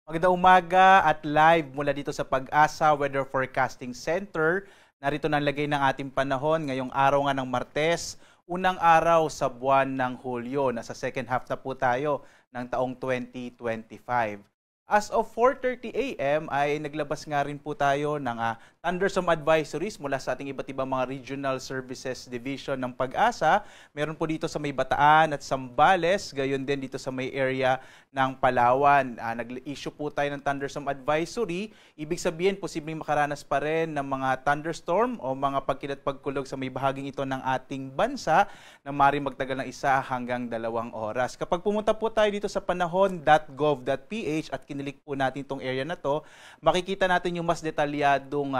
Magandang umaga at live mula dito sa Pag-asa Weather Forecasting Center. Narito na ang lagay ng ating panahon ngayong araw nga ng Martes, unang araw sa buwan ng Hulyo. Nasa second half na po tayo ng taong 2025. As of 4:30 AM ay naglabas nga rin po tayo ng thunderstorm advisories mula sa ating iba't ibang mga regional services division ng Pag-asa. Meron po dito sa may Bataan at Zambales, gayon din dito sa may area ng Palawan. Nag-issue po tayo ng thunderstorm advisory. Ibig sabihin, posibleng makaranas pa rin ng mga thunderstorm o mga pagkilat-pagkulog sa may bahaging ito ng ating bansa na maaaring magtagal ng 1 hanggang 2 oras. Kapag pumunta po tayo dito sa panahon.gov.ph at kinilik po natin itong area na to, makikita natin yung mas detalyadong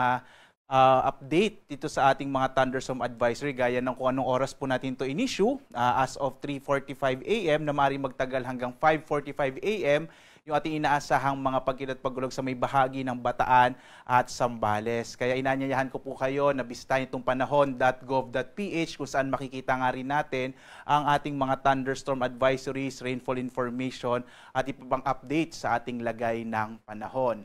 update dito sa ating mga thunderstorm advisory gaya ng kung anong oras po natin to in-issue as of 3:45 AM na maaaring magtagal hanggang 5:45 AM yung ating inaasahang mga pagkilat-pagulog sa may bahagi ng Bataan at Zambales. Kaya inanyayahan ko po kayo na bisitahin itong panahon.gov.ph kung saan makikita nga rin natin ang ating mga thunderstorm advisories, rainfall information at iba pang update sa ating lagay ng panahon.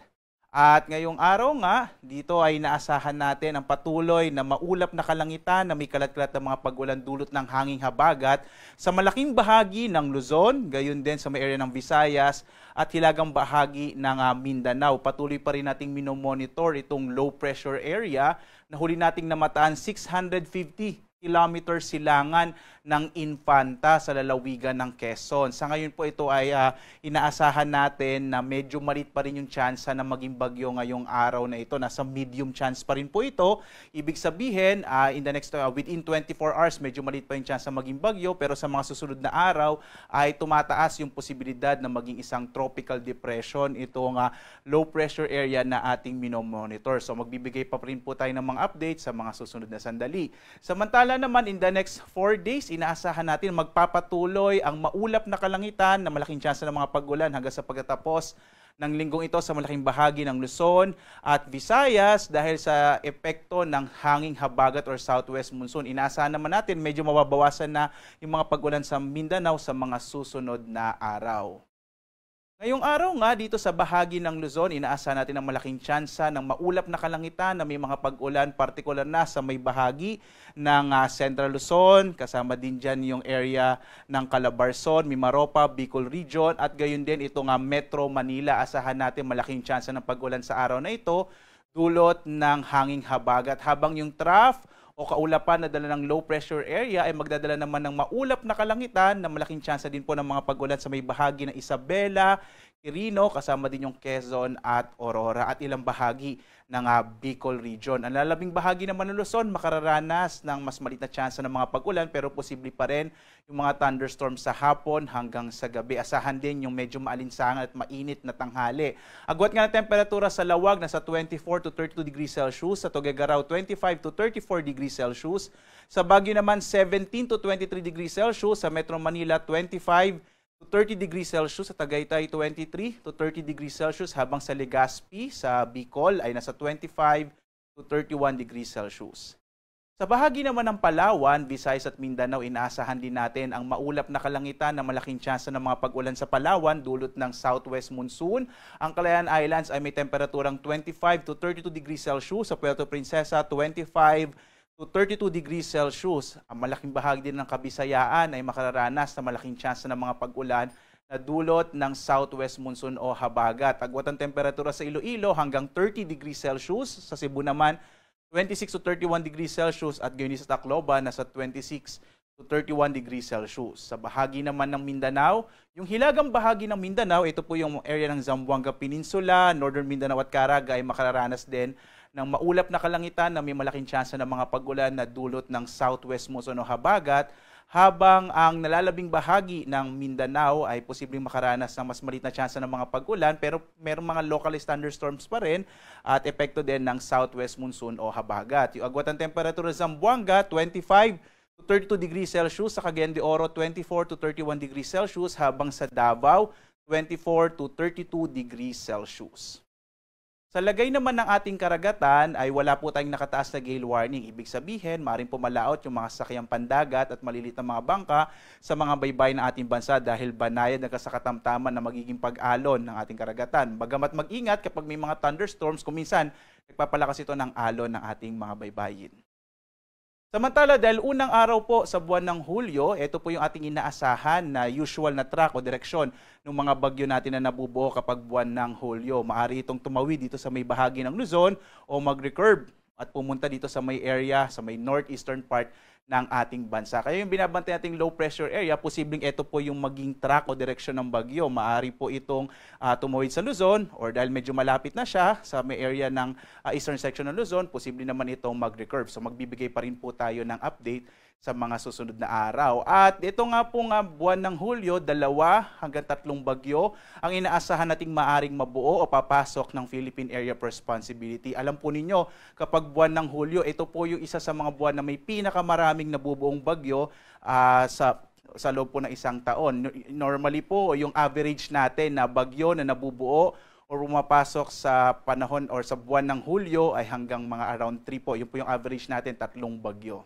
At ngayong araw nga, dito ay inaasahan natin ang patuloy na maulap na kalangitan na may kalat-kalat na mga pag-ulan dulot ng hanging habagat sa malaking bahagi ng Luzon, gayon din sa may area ng Visayas at hilagang bahagi ng Mindanao. Patuloy pa rin nating minomonitor itong low pressure area na huli nating namataan 650 kilometer silangan ng Infanta sa lalawigan ng Quezon. Sa ngayon po ito ay inaasahan natin na medyo maliit pa rin yung tsansa na maging bagyo ngayong araw na ito. Nasa medium chance pa rin po ito. Ibig sabihin, within 24 hours, medyo maliit pa yung tsansa maging bagyo, pero sa mga susunod na araw ay tumataas yung posibilidad na maging isang tropical depression itong low pressure area na ating minomonitor. So magbibigay pa rin po tayo ng mga updates sa mga susunod na sandali. Samantala naman, in the next 4 days, inaasahan natin magpapatuloy ang maulap na kalangitan na malaking tsansa ng mga pag-ulan hanggang sa pagtatapos ng linggong ito sa malaking bahagi ng Luzon at Visayas dahil sa epekto ng hanging habagat or southwest monsoon. Inaasahan naman natin medyo mababawasan na yung mga pag-ulan sa Mindanao sa mga susunod na araw. Ngayong araw nga dito sa bahagi ng Luzon, inaasahan natin ang malaking tsansa ng maulap na kalangitan na may mga pag-ulan, partikular na sa may bahagi ng Central Luzon, kasama din dyan yung area ng Calabarzon, Mimaropa, Bicol Region at gayon din ito nga Metro Manila. Asahan natin malaking tsansa ng pag-ulan sa araw na ito, dulot ng hanging habagat habang yung trough o kaulapan na dala ng low pressure area ay magdadala naman ng maulap na kalangitan na malaking tsansa din po ng mga pag-ulan sa may bahagi ng Isabela, Quirino, kasama din yung Quezon at Aurora at ilang bahagi ng Bicol Region. Ang lalabing bahagi naman ng Luzon makararanas ng mas maliit na tsansa ng mga pag-ulan pero posible pa rin yung mga thunderstorms sa hapon hanggang sa gabi. Asahan din yung medyo maalinsangan at mainit na tanghali. Agwat nga ng temperatura sa Lawag nasa 24 to 32 degrees Celsius, sa Tuguegarao 25 to 34 degrees Celsius, sa Baguio naman 17 to 23 degrees Celsius, sa Metro Manila 25 to 30 degrees Celsius, sa Tagaytay 23 to 30 degrees Celsius, habang sa Legazpi sa Bicol ay nasa 25 to 31 degrees Celsius. Sa bahagi naman ng Palawan, Visayas at Mindanao, inaasahan din natin ang maulap na kalangitan na malaking tsansa ng mga pag-ulan sa Palawan dulot ng southwest monsoon. Ang Calayan Islands ay may temperaturang 25 to 32 degrees Celsius, sa Puerto Princesa 25 to 32 degrees Celsius. Ang malaking bahagi din ng Kabisayaan ay makararanas na malaking tsansa ng mga pag-ulan na dulot ng southwest monsoon o habagat. Agwat ang temperatura sa Iloilo hanggang 30 degrees Celsius, sa Cebu naman 26 to 31 degrees Celsius at gayon sa Tacloban nasa 26 to 31 degrees Celsius. Sa bahagi naman ng Mindanao, yung hilagang bahagi ng Mindanao, ito po yung area ng Zamboanga Peninsula, Northern Mindanao at Caraga ay makararanas din ng maulap na kalangitan na may malaking tsansa ng mga pag-ulan na dulot ng southwest monsoon o habagat, habang ang nalalabing bahagi ng Mindanao ay posibleng makaranas ng mas maliit na tsansa ng mga pag-ulan pero merong mga localized thunderstorms pa rin at epekto din ng southwest monsoon o habagat. Yung agwat ng temperatura sa Zamboanga 25 to 32 degrees Celsius, sa Cagayan de Oro 24 to 31 degrees Celsius, habang sa Davao 24 to 32 degrees Celsius. Sa lagay naman ng ating karagatan ay wala po tayong nakataas na gale warning. Ibig sabihin, maaaring pumalaot yung mga sasakyang pandagat at malilit na mga bangka sa mga baybayin ng ating bansa dahil banayad na kasakatamtaman na magiging pag-alon ng ating karagatan. Bagamat mag-ingat kapag may mga thunderstorms, kuminsan nagpapalakas ito ng alon ng ating mga baybayin. Samantala, dahil unang araw po sa buwan ng Hulyo, ito po yung ating inaasahan na usual na track o direksyon ng mga bagyo natin na nabubuo kapag buwan ng Hulyo. Maaari itong tumawid dito sa may bahagi ng Luzon o mag-recurve at pumunta dito sa may area, sa may northeastern part ng ating bansa. Kaya yung binabantay nating low pressure area, posibleng ito po yung maging track o direksyon ng bagyo. Maaari po itong tumawid sa Luzon or dahil medyo malapit na siya sa may area ng eastern section ng Luzon, posible naman itong mag-recurve. So magbibigay pa rin po tayo ng update sa mga susunod na araw. At ito nga po buwan ng Hulyo, 2 hanggang 3 bagyo ang inaasahan nating maaring mabuo o papasok ng Philippine Area of Responsibility. Alam po ninyo, kapag buwan ng Hulyo, ito po yung isa sa mga buwan na may pinakamaraming nabubuong bagyo sa loob po ng isang taon. Normally po, yung average natin na bagyo na nabubuo o pumapasok sa panahon or sa buwan ng Hulyo ay hanggang mga around 3 po. Yun po yung average natin, 3 bagyo.